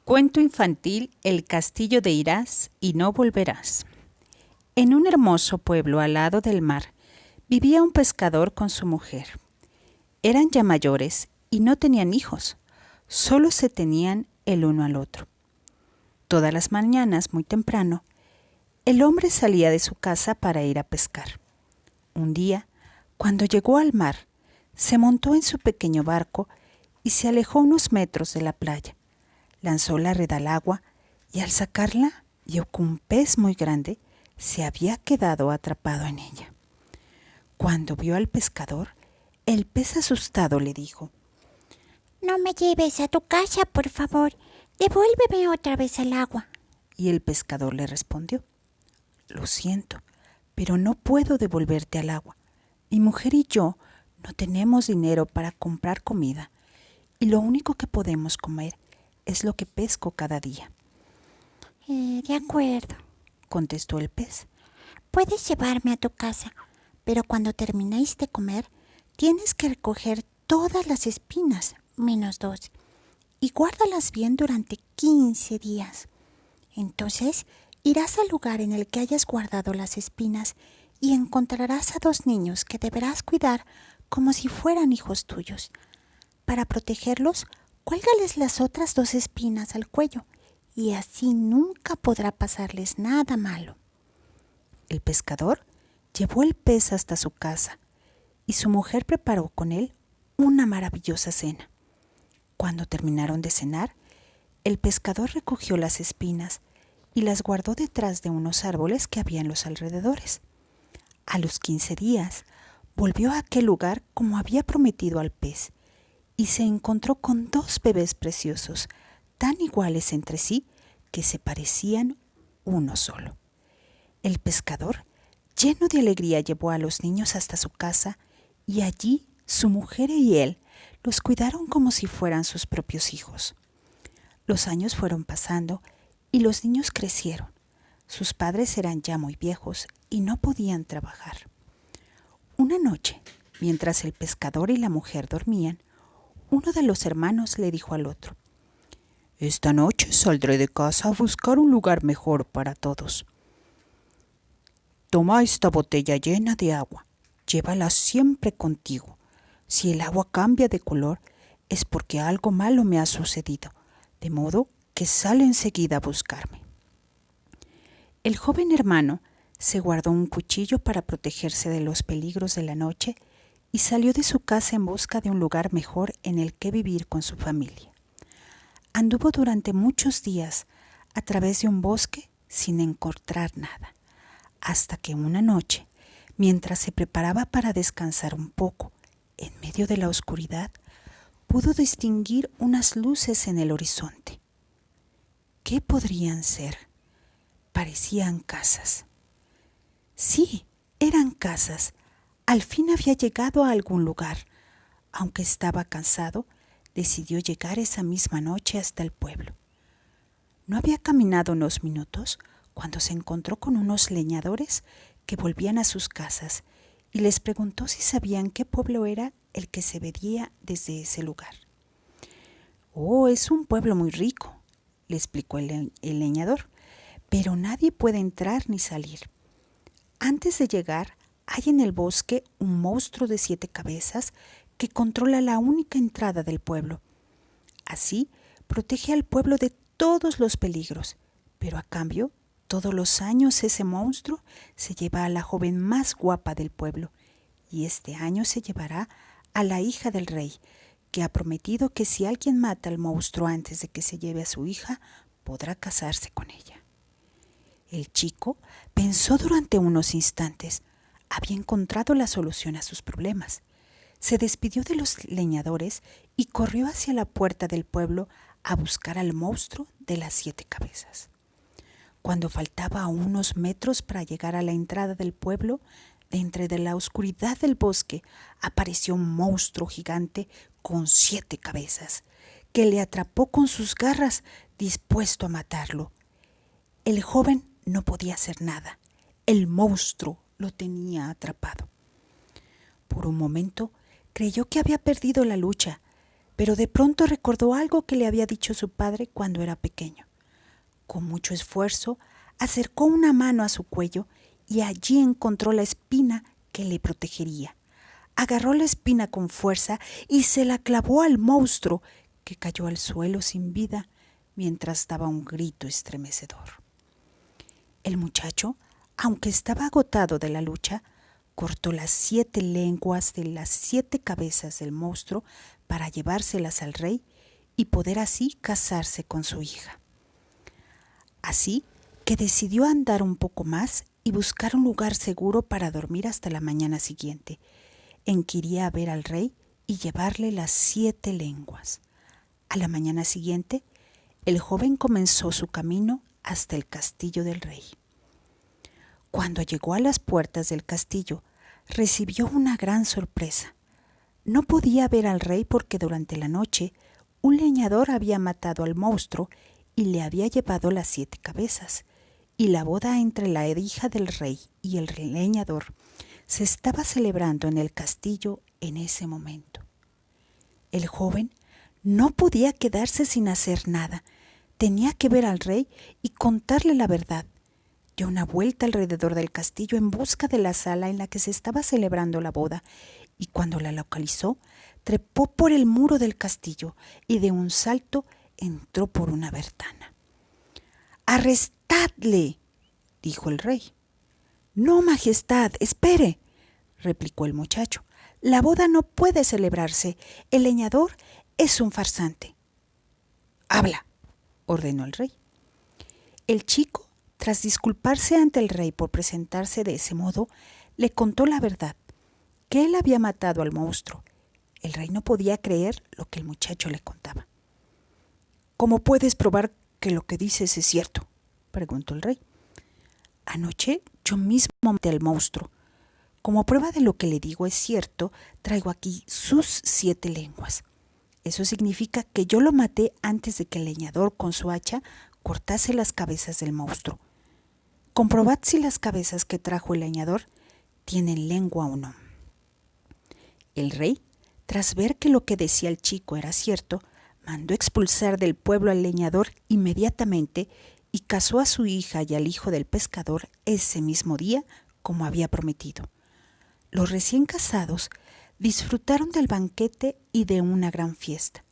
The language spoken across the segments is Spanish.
Cuento infantil El castillo de irás y no volverás. En un hermoso pueblo al lado del mar vivía un pescador con su mujer. Eran ya mayores y no tenían hijos, solo se tenían el uno al otro. Todas las mañanas, muy temprano, el hombre salía de su casa para ir a pescar. Un día, cuando llegó al mar, se montó en su pequeño barco y se alejó unos metros de la playa. Lanzó la red al agua y al sacarla vio que un pez muy grande se había quedado atrapado en ella. Cuando vio al pescador, el pez asustado le dijo: «No me lleves a tu casa, por favor. Devuélveme otra vez al agua». Y el pescador le respondió: «Lo siento, pero no puedo devolverte al agua. Mi mujer y yo no tenemos dinero para comprar comida y lo único que podemos comer es lo que pesco cada día». De acuerdo, contestó el pez. puedes llevarme a tu casa, pero cuando terminéis de comer, tienes que recoger todas las espinas, menos 2, y guárdalas bien durante 15 días. Entonces, irás al lugar en el que hayas guardado las espinas y encontrarás a 2 niños que deberás cuidar como si fueran hijos tuyos. Para protegerlos, cuélgales las otras 2 espinas al cuello y así nunca podrá pasarles nada malo. El pescador llevó el pez hasta su casa y su mujer preparó con él una maravillosa cena. Cuando terminaron de cenar, el pescador recogió las espinas y las guardó detrás de unos árboles que había en los alrededores. A los 15 días, volvió a aquel lugar como había prometido al pez y se encontró con 2 bebés preciosos, tan iguales entre sí que se parecían uno solo. El pescador, lleno de alegría, llevó a los niños hasta su casa y allí su mujer y él los cuidaron como si fueran sus propios hijos. Los años fueron pasando y los niños crecieron. Sus padres eran ya muy viejos y no podían trabajar. Una noche, mientras el pescador y la mujer dormían, uno de los hermanos le dijo al otro: «Esta noche saldré de casa a buscar un lugar mejor para todos. Toma esta botella llena de agua, llévala siempre contigo. Si el agua cambia de color, es porque algo malo me ha sucedido, de modo que sale enseguida a buscarme». El joven hermano se guardó un cuchillo para protegerse de los peligros de la noche y salió de su casa en busca de un lugar mejor en el que vivir con su familia. Anduvo durante muchos días a través de un bosque sin encontrar nada, hasta que una noche, mientras se preparaba para descansar un poco, en medio de la oscuridad, pudo distinguir unas luces en el horizonte. ¿Qué podrían ser? Parecían casas. Sí, eran casas. Al fin había llegado a algún lugar. Aunque estaba cansado, decidió llegar esa misma noche hasta el pueblo. No había caminado unos minutos cuando se encontró con unos leñadores que volvían a sus casas y les preguntó si sabían qué pueblo era el que se veía desde ese lugar. «Oh, es un pueblo muy rico», le explicó el leñador, «pero nadie puede entrar ni salir. Antes de llegar, hay en el bosque un monstruo de 7 cabezas que controla la única entrada del pueblo. Así, protege al pueblo de todos los peligros, pero a cambio, todos los años ese monstruo se lleva a la joven más guapa del pueblo, y este año se llevará a la hija del rey, que ha prometido que si alguien mata al monstruo antes de que se lleve a su hija, podrá casarse con ella». El chico pensó durante unos instantes. Había encontrado la solución a sus problemas. Se despidió de los leñadores y corrió hacia la puerta del pueblo a buscar al monstruo de las 7 cabezas. Cuando faltaba unos metros para llegar a la entrada del pueblo, de entre de la oscuridad del bosque apareció un monstruo gigante con 7 cabezas, que le atrapó con sus garras, dispuesto a matarlo. El joven no podía hacer nada. El monstruo lo tenía atrapado. Por un momento creyó que había perdido la lucha. pero de pronto recordó algo que le había dicho su padre cuando era pequeño. Con mucho esfuerzo, acercó una mano a su cuello y allí encontró la espina que le protegería. Agarró la espina con fuerza y se la clavó al monstruo, que cayó al suelo sin vida mientras daba un grito estremecedor. El muchacho, aunque estaba agotado de la lucha, cortó las 7 lenguas de las 7 cabezas del monstruo para llevárselas al rey y poder así casarse con su hija. Así que decidió andar un poco más y buscar un lugar seguro para dormir hasta la mañana siguiente, en que iría a ver al rey y llevarle las 7 lenguas. A la mañana siguiente, el joven comenzó su camino hasta el castillo del rey. Cuando llegó a las puertas del castillo, recibió una gran sorpresa. No podía ver al rey porque durante la noche un leñador había matado al monstruo y le había llevado las 7 cabezas, y la boda entre la hija del rey y el leñador se estaba celebrando en el castillo en ese momento. El joven no podía quedarse sin hacer nada. Tenía que ver al rey y contarle la verdad. Dio una vuelta alrededor del castillo en busca de la sala en la que se estaba celebrando la boda, y cuando la localizó, trepó por el muro del castillo y de un salto entró por una ventana. «¡Arrestadle!», dijo el rey. «No, majestad, espere», replicó el muchacho. «La boda no puede celebrarse. El leñador es un farsante». «Habla», ordenó el rey. El chico, tras disculparse ante el rey por presentarse de ese modo, le contó la verdad, que él había matado al monstruo. El rey no podía creer lo que el muchacho le contaba. «¿Cómo puedes probar que lo que dices es cierto?», preguntó el rey. «Anoche yo mismo maté al monstruo. Como prueba de lo que le digo es cierto, traigo aquí sus 7 lenguas. Eso significa que yo lo maté antes de que el leñador con su hacha cortase las cabezas del monstruo. Comprobad si las cabezas que trajo el leñador tienen lengua o no». El rey, tras ver que lo que decía el chico era cierto, mandó expulsar del pueblo al leñador inmediatamente y casó a su hija y al hijo del pescador ese mismo día, como había prometido. Los recién casados disfrutaron del banquete y de una gran fiesta.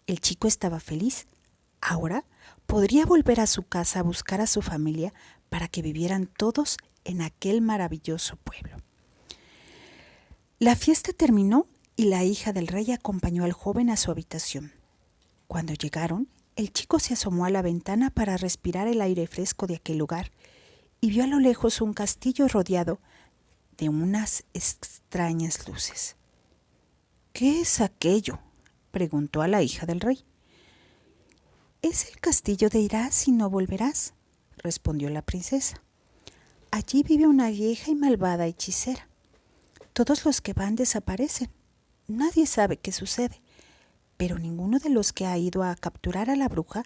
El chico estaba feliz. Ahora podría volver a su casa a buscar a su familia para que vivieran todos en aquel maravilloso pueblo. La fiesta terminó y la hija del rey acompañó al joven a su habitación. Cuando llegaron, el chico se asomó a la ventana para respirar el aire fresco de aquel lugar y vio a lo lejos un castillo rodeado de unas extrañas luces. «¿Qué es aquello?», preguntó a la hija del rey. «Es el castillo de Irás y no volverás», respondió la princesa. «Allí vive una vieja y malvada hechicera. Todos los que van desaparecen. Nadie sabe qué sucede, pero ninguno de los que ha ido a capturar a la bruja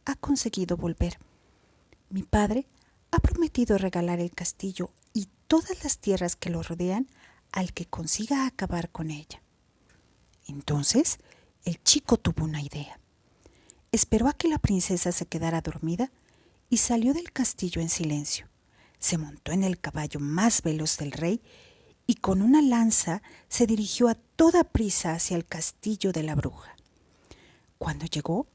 ha conseguido volver. Mi padre ha prometido regalar el castillo y todas las tierras que lo rodean al que consiga acabar con ella». Entonces el chico tuvo una idea. Esperó a que la princesa se quedara dormida y salió del castillo en silencio. Se montó en el caballo más veloz del rey y con una lanza se dirigió a toda prisa hacia el castillo de la bruja. Cuando llegó,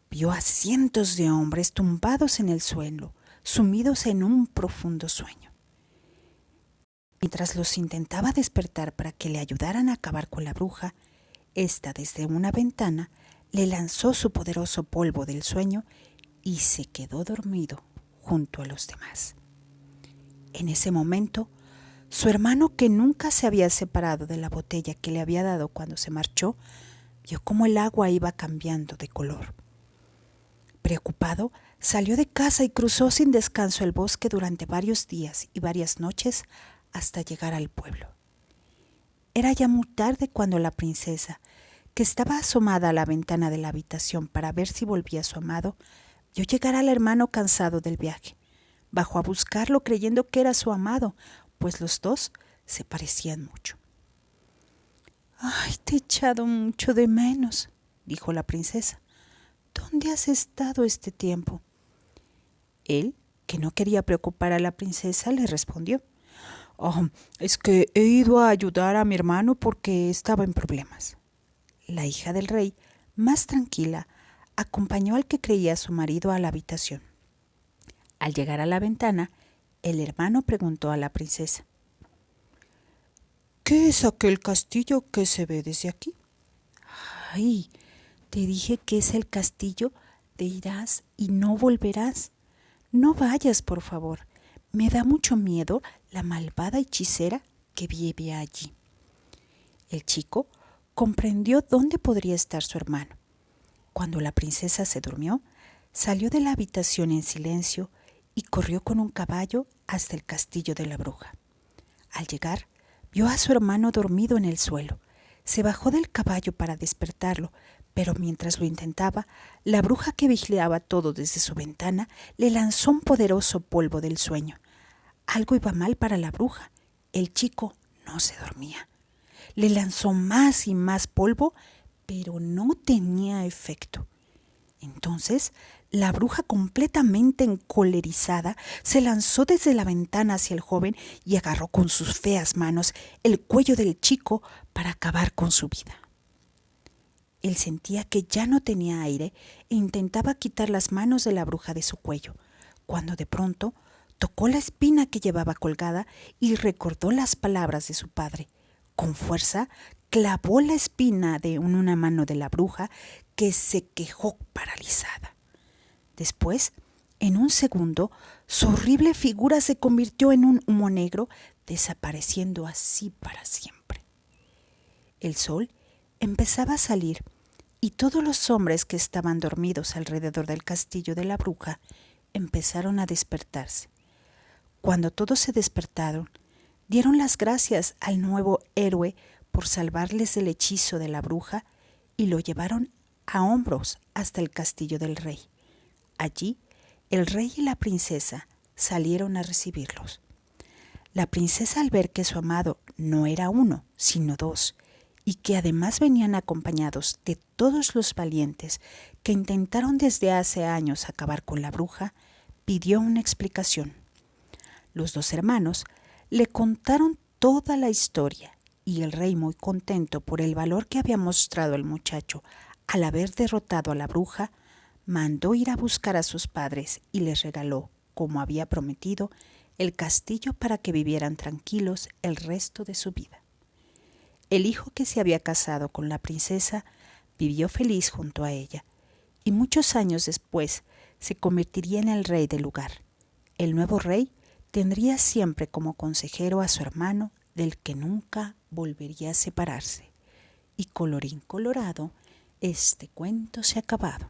vio a cientos de hombres tumbados en el suelo, sumidos en un profundo sueño. Mientras los intentaba despertar para que le ayudaran a acabar con la bruja, ésta desde una ventana le lanzó su poderoso polvo del sueño y se quedó dormido junto a los demás. En ese momento, su hermano, que nunca se había separado de la botella que le había dado cuando se marchó, vio cómo el agua iba cambiando de color. Preocupado, salió de casa y cruzó sin descanso el bosque durante varios días y varias noches hasta llegar al pueblo. Era ya muy tarde cuando la princesa, que estaba asomada a la ventana de la habitación para ver si volvía su amado, vio llegar al hermano cansado del viaje. Bajó a buscarlo creyendo que era su amado, pues los dos se parecían mucho. «Ay, te he echado mucho de menos», dijo la princesa. ¿Dónde has estado este tiempo? Él, que no quería preocupar a la princesa, le respondió: "Oh, es que he ido a ayudar a mi hermano porque estaba en problemas". La hija del rey, más tranquila, acompañó al que creía su marido a la habitación. Al llegar a la ventana, el hermano preguntó a la princesa: ¿qué es aquel castillo que se ve desde aquí? Ay, te dije que es el castillo de irás y no volverás. No vayas, por favor. Me da mucho miedo la malvada hechicera que vive allí. El chico comprendió dónde podría estar su hermano. Cuando la princesa se durmió, salió de la habitación en silencio y corrió con un caballo hasta el castillo de la bruja. Al llegar, vio a su hermano dormido en el suelo. Se bajó del caballo para despertarlo, pero mientras lo intentaba, la bruja que vigilaba todo desde su ventana le lanzó un poderoso polvo del sueño. Algo iba mal para la bruja. El chico no se dormía. Le lanzó más y más polvo, pero no tenía efecto. Entonces, la bruja, completamente encolerizada, se lanzó desde la ventana hacia el joven y agarró con sus feas manos el cuello del chico para acabar con su vida. Él sentía que ya no tenía aire e intentaba quitar las manos de la bruja de su cuello, cuando de pronto tocó la espina que llevaba colgada y recordó las palabras de su padre. Con fuerza clavó la espina en una mano de la bruja, que se quejó paralizada. Después, en un segundo, su horrible figura se convirtió en un humo negro, desapareciendo así para siempre. El sol empezaba a salir y todos los hombres que estaban dormidos alrededor del castillo de la bruja empezaron a despertarse. Cuando todos se despertaron, dieron las gracias al nuevo héroe por salvarles del hechizo de la bruja y lo llevaron a hombros hasta el castillo del rey. Allí, el rey y la princesa salieron a recibirlos. La princesa, al ver que su amado no era uno, sino dos, y que además venían acompañados de todos los valientes que intentaron desde hace años acabar con la bruja, pidió una explicación. Los dos hermanos le contaron toda la historia y el rey, muy contento por el valor que había mostrado el muchacho al haber derrotado a la bruja, mandó ir a buscar a sus padres y les regaló, como había prometido, el castillo para que vivieran tranquilos el resto de su vida. El hijo que se había casado con la princesa vivió feliz junto a ella y muchos años después se convertiría en el rey del lugar. El nuevo rey tendría siempre como consejero a su hermano, del que nunca volvería a separarse. Y colorín colorado, este cuento se ha acabado.